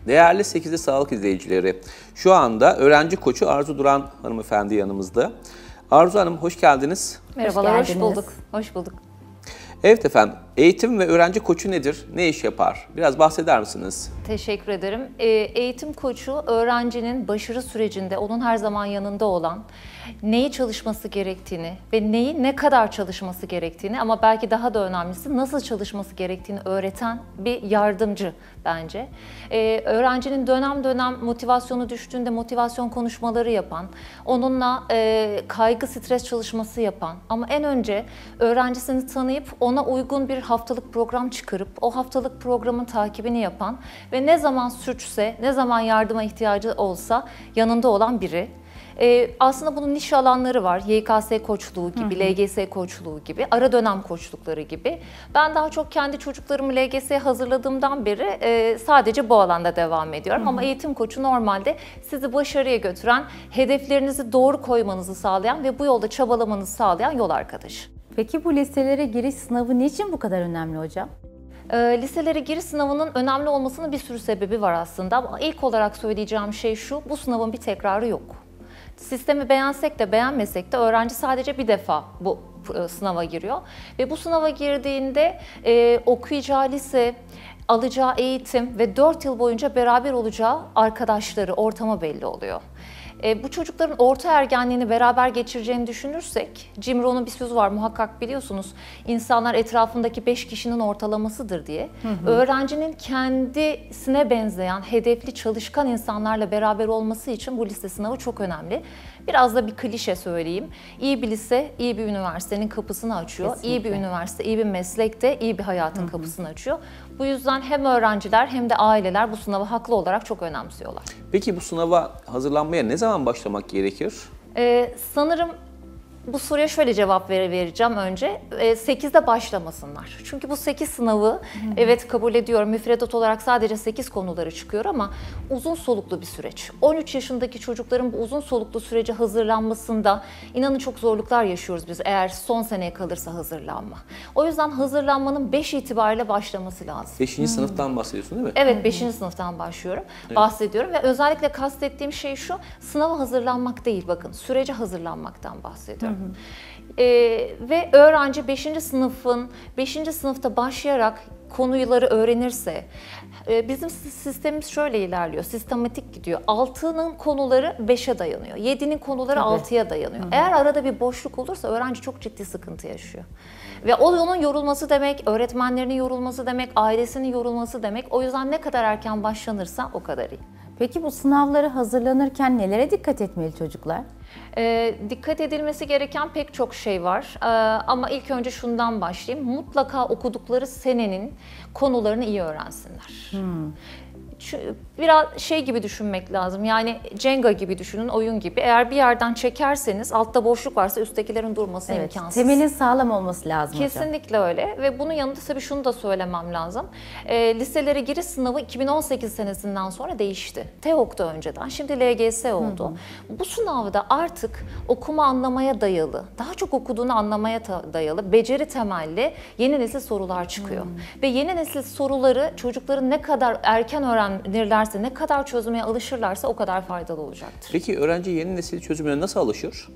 Değerli 8'li sağlık izleyicileri, şu anda öğrenci koçu Arzu Duran hanımefendi yanımızda. Arzu Hanım hoş geldiniz. Merhabalar, hoş bulduk. Hoş bulduk. Evet efendim, eğitim ve öğrenci koçu nedir? Ne iş yapar? Biraz bahseder misiniz? Teşekkür ederim. Eğitim koçu öğrencinin başarı sürecinde onun her zaman yanında olan, neyi çalışması gerektiğini ve neyi ne kadar çalışması gerektiğini ama belki daha da önemlisi nasıl çalışması gerektiğini öğreten bir yardımcı bence. Öğrencinin dönem dönem motivasyonu düştüğünde motivasyon konuşmaları yapan, onunla kaygı stres çalışması yapan ama en önce öğrencisini tanıyıp ona uygun bir haftalık program çıkarıp o haftalık programın takibini yapan ve ne zaman sürçse, ne zaman yardıma ihtiyacı olsa yanında olan biri. Aslında bunun niş alanları var. YKS koçluğu gibi, LGS koçluğu gibi, ara dönem koçlukları gibi. Ben daha çok kendi çocuklarımı LGS'ye hazırladığımdan beri sadece bu alanda devam ediyorum. Ama eğitim koçu normalde sizi başarıya götüren, hedeflerinizi doğru koymanızı sağlayan ve bu yolda çabalamanızı sağlayan yol arkadaşı. Peki bu liselere giriş sınavı niçin bu kadar önemli hocam? Liselere giriş sınavının önemli olmasının bir sürü sebebi var aslında. Ama ilk olarak söyleyeceğim şey şu, bu sınavın bir tekrarı yok. Sistemi beğensek de beğenmesek de öğrenci sadece bir defa bu sınava giriyor. Ve bu sınava girdiğinde okuyacağı lise, alacağı eğitim ve 4 yıl boyunca beraber olacağı arkadaşları, ortamı belli oluyor. Bu çocukların orta ergenliğini beraber geçireceğini düşünürsek, Jim Rohn'un bir sözü var muhakkak biliyorsunuz, insanlar etrafındaki 5 kişinin ortalamasıdır diye. Öğrencinin kendisine benzeyen, hedefli, çalışkan insanlarla beraber olması için bu lise sınavı çok önemli. Biraz da bir klişe söyleyeyim. İyi bir lise, iyi bir üniversitenin kapısını açıyor. Kesinlikle. İyi bir üniversite, iyi bir meslek de iyi bir hayatın kapısını açıyor. Bu yüzden hem öğrenciler hem de aileler bu sınavı haklı olarak çok önemsiyorlar. Peki bu sınava hazırlanmaya ne zaman başlamak gerekir? Sanırım bu soruya şöyle cevap vereceğim önce. 8'de başlamasınlar. Çünkü bu 8 sınavı evet kabul ediyorum. Müfredat olarak sadece 8 konuları çıkıyor ama uzun soluklu bir süreç. 13 yaşındaki çocukların bu uzun soluklu sürece hazırlanmasında inanın çok zorluklar yaşıyoruz biz eğer son seneye kalırsa hazırlanma. O yüzden hazırlanmanın 5 itibariyle başlaması lazım. 5. sınıftan bahsediyorsun değil mi? Evet, 5. sınıftan başlıyorum, bahsediyorum ve özellikle kastettiğim şey şu, sınava hazırlanmak değil bakın, sürece hazırlanmaktan bahsediyorum. Ve öğrenci 5. sınıfta başlayarak konuları öğrenirse, bizim sistemimiz şöyle ilerliyor, sistematik gidiyor. 6'nın konuları 5'e dayanıyor, 7'nin konuları 6'ya dayanıyor. Eğer arada bir boşluk olursa öğrenci çok ciddi sıkıntı yaşıyor. Ve onun yorulması demek, öğretmenlerinin yorulması demek, ailesinin yorulması demek. O yüzden ne kadar erken başlanırsa o kadar iyi. Peki bu sınavlara hazırlanırken nelere dikkat etmeli çocuklar? Dikkat edilmesi gereken pek çok şey var ama ilk önce şundan başlayayım. Mutlaka okudukları senenin konularını iyi öğrensinler. Biraz şey gibi düşünmek lazım, yani Jenga gibi düşünün, oyun gibi. Eğer bir yerden çekerseniz altta boşluk varsa üsttekilerin durması imkansız. Temelin sağlam olması lazım Kesinlikle hocam. öyle ve bunun yanında tabii şunu da söylemem lazım. Liselere giriş sınavı 2018 senesinden sonra değişti. TEOG'da önceden, şimdi LGS oldu. Bu sınavda artık okuma anlamaya dayalı, daha çok okuduğunu anlamaya dayalı, beceri temelli yeni nesil sorular çıkıyor. Ve yeni nesil soruları çocukların ne kadar erken öğrenirlerse, ne kadar çözmeye alışırlarsa o kadar faydalı olacaktır. Peki öğrenci yeni nesil çözümüne nasıl alışır?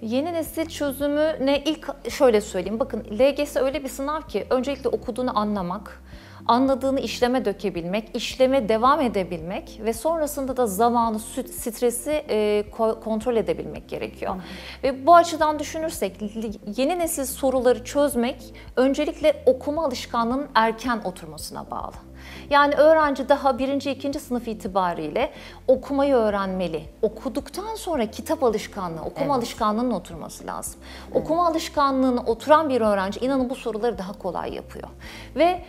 Yeni nesil çözümüne ilk şöyle söyleyeyim. Bakın LGS öyle bir sınav ki öncelikle okuduğunu anlamak, anladığını işleme dökebilmek, işleme devam edebilmek ve sonrasında da zamanı, stresi kontrol edebilmek gerekiyor. Ve bu açıdan düşünürsek yeni nesil soruları çözmek öncelikle okuma alışkanlığının erken oturmasına bağlı. Yani öğrenci daha 1. 2. sınıf itibariyle okumayı öğrenmeli. Okuduktan sonra kitap alışkanlığı, okuma alışkanlığının oturması lazım. Okuma alışkanlığına oturan bir öğrenci inanın bu soruları daha kolay yapıyor. Ve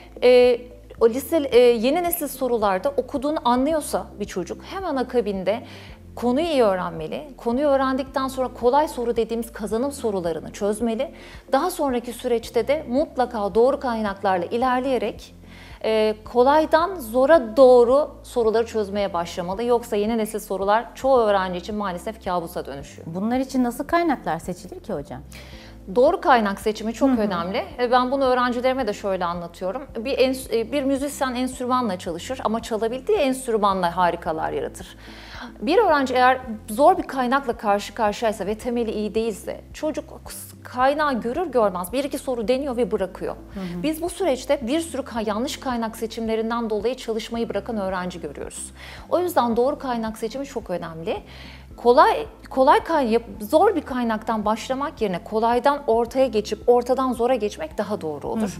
o yeni nesil sorularda okuduğunu anlıyorsa bir çocuk hemen akabinde konuyu iyi öğrenmeli. Konuyu öğrendikten sonra kolay soru dediğimiz kazanım sorularını çözmeli. Daha sonraki süreçte de mutlaka doğru kaynaklarla ilerleyerek kolaydan zora doğru soruları çözmeye başlamalı. Yoksa yeni nesil sorular çoğu öğrenci için maalesef kabusa dönüşüyor. Bunlar için nasıl kaynaklar seçilir ki hocam? Doğru kaynak seçimi çok önemli. Ben bunu öğrencilerime de şöyle anlatıyorum. Bir müzisyen enstrümanla çalışır ama çalabildiği enstrümanla harikalar yaratır. Bir öğrenci eğer zor bir kaynakla karşı karşıyaysa ve temeli iyi değilse çocuk kaynağı görür görmez bir iki soru deniyor ve bırakıyor. Biz bu süreçte bir sürü yanlış kaynak seçimlerinden dolayı çalışmayı bırakan öğrenci görüyoruz. O yüzden doğru kaynak seçimi çok önemli. Zor bir kaynaktan başlamak yerine kolaydan ortaya geçip ortadan zora geçmek daha doğru olur.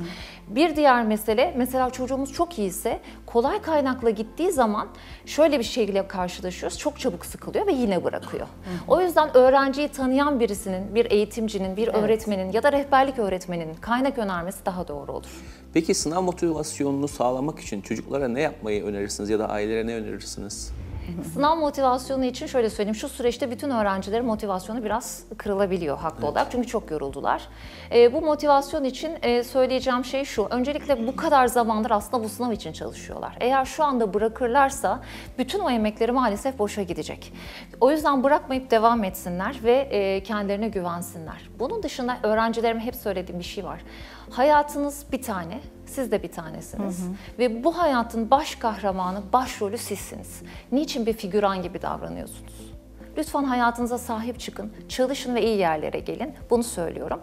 Bir diğer mesele, mesela çocuğumuz çok iyiyse kolay kaynakla gittiği zaman şöyle bir şeyle karşılaşıyoruz. Çok çabuk sıkılıyor ve yine bırakıyor. O yüzden öğrenciyi tanıyan birisinin, bir eğitimcinin, bir öğretmenin ya da rehberlik öğretmeninin kaynak önermesi daha doğru olur. Peki sınav motivasyonunu sağlamak için çocuklara ne yapmayı önerirsiniz ya da ailelere ne önerirsiniz? Sınav motivasyonu için şöyle söyleyeyim, şu süreçte bütün öğrencilerin motivasyonu biraz kırılabiliyor haklı olarak çünkü çok yoruldular. Bu motivasyon için söyleyeceğim şey şu, öncelikle bu kadar zamandır aslında bu sınav için çalışıyorlar. Eğer şu anda bırakırlarsa bütün o emekleri maalesef boşa gidecek. O yüzden bırakmayıp devam etsinler ve kendilerine güvensinler. Bunun dışında öğrencilerime hep söylediğim bir şey var. Hayatınız bir tane, siz de bir tanesiniz. Ve bu hayatın baş kahramanı, başrolü sizsiniz. Niçin bir figüran gibi davranıyorsunuz? Lütfen hayatınıza sahip çıkın, çalışın ve iyi yerlere gelin. Bunu söylüyorum.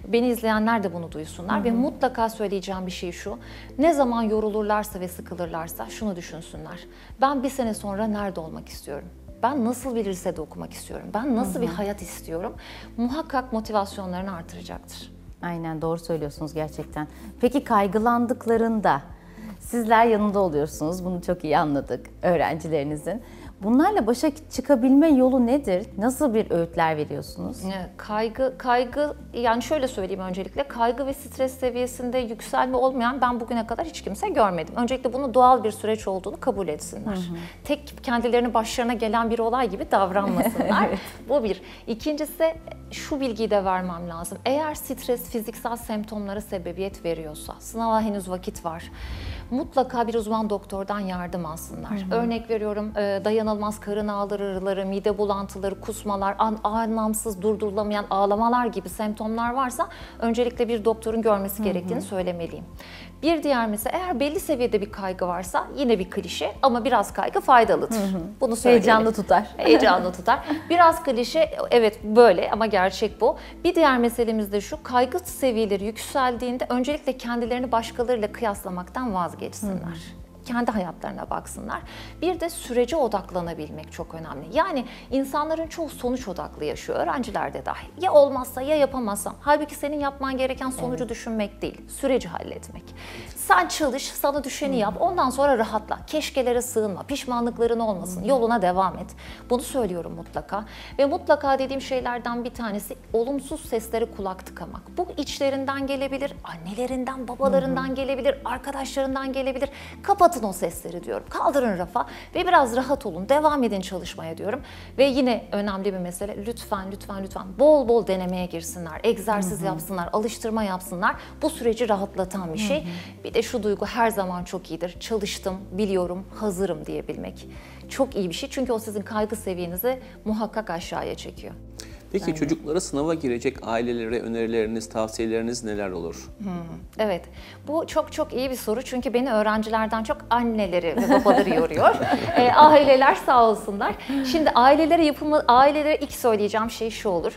Beni izleyenler de bunu duysunlar ve mutlaka söyleyeceğim bir şey şu. Ne zaman yorulurlarsa ve sıkılırlarsa şunu düşünsünler. Ben bir sene sonra nerede olmak istiyorum? Ben nasıl bir lisede okumak istiyorum? Ben nasıl bir hayat istiyorum? Muhakkak motivasyonlarını artıracaktır. Aynen, doğru söylüyorsunuz gerçekten. Peki kaygılandıklarında sizler yanında oluyorsunuz. Bunu çok iyi anladık öğrencilerinizin. Bunlarla başa çıkabilme yolu nedir? Nasıl bir öğütler veriyorsunuz? Kaygı yani şöyle söyleyeyim öncelikle, kaygı ve stres seviyesinde yükselme olmayan ben bugüne kadar hiç kimse görmedim. Öncelikle bunu doğal bir süreç olduğunu kabul etsinler. Tek kendilerine başlarına gelen bir olay gibi davranmasınlar. Evet. Bu bir. İkincisi şu bilgiyi de vermem lazım. Eğer stres fiziksel semptomlara sebebiyet veriyorsa, sınava henüz vakit var. Mutlaka bir uzman doktordan yardım alsınlar. Örnek veriyorum, dayanılmaz karın ağrıları, mide bulantıları, kusmalar, anlamsız durdurulamayan ağlamalar gibi semptomlar varsa öncelikle bir doktorun görmesi gerektiğini söylemeliyim. Bir diğer mesele, eğer belli seviyede bir kaygı varsa yine bir klişe ama biraz kaygı faydalıdır. Bunu söyleyelim. Heyecanlı tutar. Heyecanlı tutar. Biraz klişe, evet böyle ama gerçek bu. Bir diğer meselemiz de şu, kaygı seviyeleri yükseldiğinde öncelikle kendilerini başkalarıyla kıyaslamaktan vazgeçsinler. Kendi hayatlarına baksınlar. Bir de sürece odaklanabilmek çok önemli. Yani insanların çoğu sonuç odaklı yaşıyor, öğrenciler de dahil. Ya olmazsa ya yapamazsam. Halbuki senin yapman gereken sonucu düşünmek değil, süreci halletmek. Sen çalış, sana düşeni yap, ondan sonra rahatla. Keşkelere sığınma, pişmanlıkların olmasın, yoluna devam et. Bunu söylüyorum mutlaka. Ve mutlaka dediğim şeylerden bir tanesi olumsuz seslere kulak tıkamak. Bu içlerinden gelebilir, annelerinden, babalarından gelebilir, arkadaşlarından gelebilir. Kapatın o sesleri diyorum. Kaldırın rafa ve biraz rahat olun. Devam edin çalışmaya diyorum. Ve yine önemli bir mesele, lütfen bol bol denemeye girsinler. Egzersiz yapsınlar, alıştırma yapsınlar. Bu süreci rahatlatan bir şey. Bir de şu duygu her zaman çok iyidir. Çalıştım, biliyorum, hazırım diyebilmek. Çok iyi bir şey çünkü o sizin kaygı seviyenizi muhakkak aşağıya çekiyor. Peki çocuklara sınava girecek ailelere önerileriniz, tavsiyeleriniz neler olur? Evet, bu çok iyi bir soru çünkü beni öğrencilerden çok anneleri ve babaları yoruyor. Aileler sağ olsunlar. Şimdi ailelere ilk söyleyeceğim şey şu olur.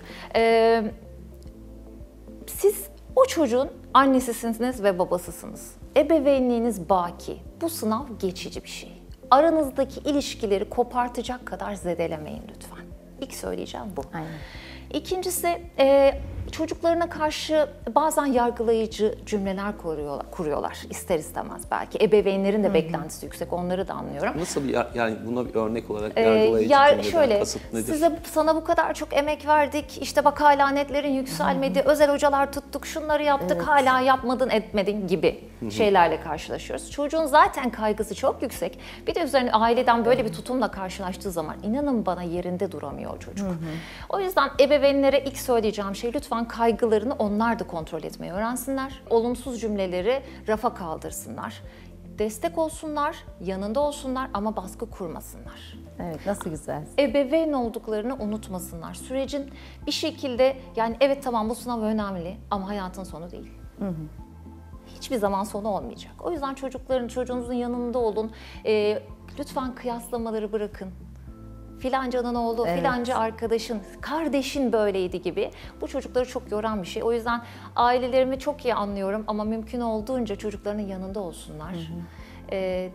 Siz o çocuğun annesisiniz ve babasısınız. Ebeveynliğiniz baki. Bu sınav geçici bir şey. Aranızdaki ilişkileri kopartacak kadar zedelemeyin lütfen. İlk söyleyeceğim bu. Aynen. İkincisi, çocuklarına karşı bazen yargılayıcı cümleler kuruyorlar ister istemez belki. Ebeveynlerin de beklentisi yüksek, onları da anlıyorum. Nasıl bir, yani buna bir örnek olarak yargılayıcı cümleden şöyle, kasıt nedir? sana bu kadar çok emek verdik, işte bak hala netlerin yükselmedi, özel hocalar tuttuk, şunları yaptık, hala yapmadın etmedin gibi şeylerle karşılaşıyoruz. Çocuğun zaten kaygısı çok yüksek. Bir de üzerine aileden böyle bir tutumla karşılaştığı zaman inanın bana yerinde duramıyor çocuk. O yüzden ebeveynlere ilk söyleyeceğim şey, lütfen kaygılarını onlar da kontrol etmeyi öğrensinler. Olumsuz cümleleri rafa kaldırsınlar. destek olsunlar, yanında olsunlar ama baskı kurmasınlar. Evet, nasıl güzel. Ebeveyn olduklarını unutmasınlar. Sürecin bir şekilde, yani evet tamam bu sınav önemli ama hayatın sonu değil. Hiçbir zaman sonu olmayacak. O yüzden çocuğunuzun yanında olun. Lütfen kıyaslamaları bırakın. Filancanın oğlu, filanca arkadaşın, kardeşin böyleydi gibi. Bu çocukları çok yoran bir şey. O yüzden ailelerimi çok iyi anlıyorum ama mümkün olduğunca çocuklarının yanında olsunlar.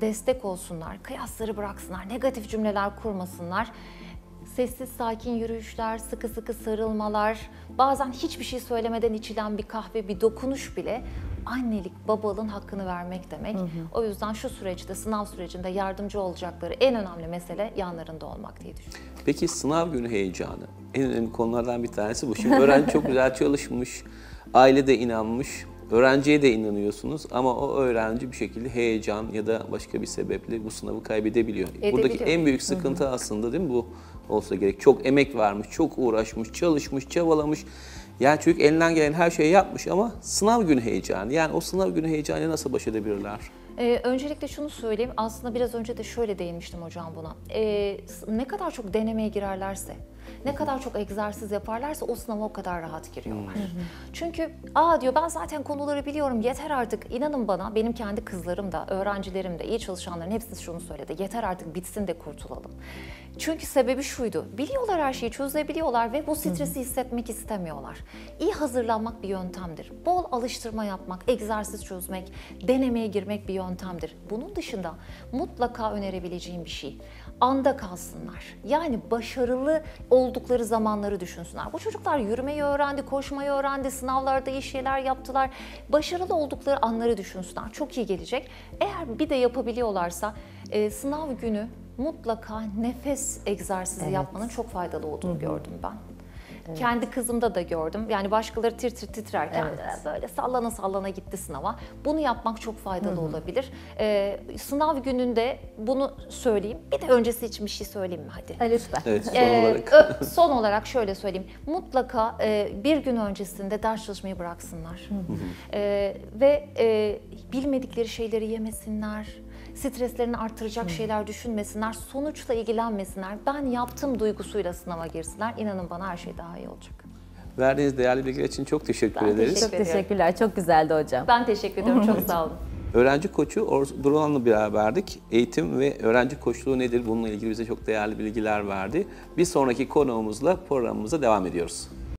Destek olsunlar, kıyasları bıraksınlar, negatif cümleler kurmasınlar. Sessiz sakin yürüyüşler, sıkı sıkı sarılmalar, bazen hiçbir şey söylemeden içilen bir kahve, bir dokunuş bile annelik, babalığın hakkını vermek demek. O yüzden şu süreçte, sınav sürecinde yardımcı olacakları en önemli mesele yanlarında olmak diye düşünüyorum. Peki sınav günü heyecanı en önemli konulardan bir tanesi bu. Şimdi öğrenci çok güzel çalışmış, aile de inanmış, öğrenciye de inanıyorsunuz ama o öğrenci bir şekilde heyecan ya da başka bir sebeple bu sınavı kaybedebiliyor. Buradaki en büyük sıkıntı aslında değil mi bu olsa gerek. Çok emek vermiş, çok uğraşmış, çalışmış, çabalamış. Yani çocuk elinden gelen her şeyi yapmış ama sınav günü heyecanı. Yani o sınav günü heyecanıyla nasıl baş edebilirler? Öncelikle şunu söyleyeyim, aslında biraz önce de şöyle değinmiştim hocam buna. Ne kadar çok denemeye girerlerse, ne kadar çok egzersiz yaparlarsa o sınava o kadar rahat giriyorlar. Çünkü diyor ben zaten konuları biliyorum, yeter artık. İnanın bana, benim kendi kızlarım da, öğrencilerim de, iyi çalışanların hepsi şunu söyledi. Yeter artık bitsin de kurtulalım. Çünkü sebebi şuydu, biliyorlar her şeyi, çözebiliyorlar ve bu stresi hissetmek istemiyorlar. İyi hazırlanmak bir yöntemdir. Bol alıştırma yapmak, egzersiz çözmek, denemeye girmek bir yöntemdir. Bunun dışında mutlaka önerebileceğim bir şey, anda kalsınlar. Yani başarılı oldukları zamanları düşünsünler. Bu çocuklar yürümeyi öğrendi, koşmayı öğrendi, sınavlarda iyi şeyler yaptılar. Başarılı oldukları anları düşünsünler. Çok iyi gelecek. Eğer bir de yapabiliyorlarsa sınav günü mutlaka nefes egzersizi yapmanın çok faydalı olduğunu gördüm ben. Kendi kızımda da gördüm. Yani başkaları tir tir titrerken böyle sallana sallana gitti sınava. Bunu yapmak çok faydalı olabilir. Sınav gününde bunu söyleyeyim. Bir de öncesi için bir şey söyleyeyim mi hadi? Lütfen. Evet, son olarak. Son olarak şöyle söyleyeyim. Mutlaka bir gün öncesinde ders çalışmayı bıraksınlar. Ve bilmedikleri şeyleri yemesinler. Streslerini artıracak şeyler düşünmesinler, sonuçla ilgilenmesinler. Ben yaptım duygusuyla sınava girsinler. İnanın bana her şey daha iyi olacak. Verdiğiniz değerli bilgiler için çok teşekkür Ben ederiz. teşekkür Çok teşekkürler. Çok güzeldi hocam. Ben teşekkür ediyorum. Çok sağ olun. Öğrenci koçu Orzu Duran'la beraberdik. Eğitim ve öğrenci koçluğu nedir? Bununla ilgili bize çok değerli bilgiler verdi. Bir sonraki konuğumuzla programımıza devam ediyoruz.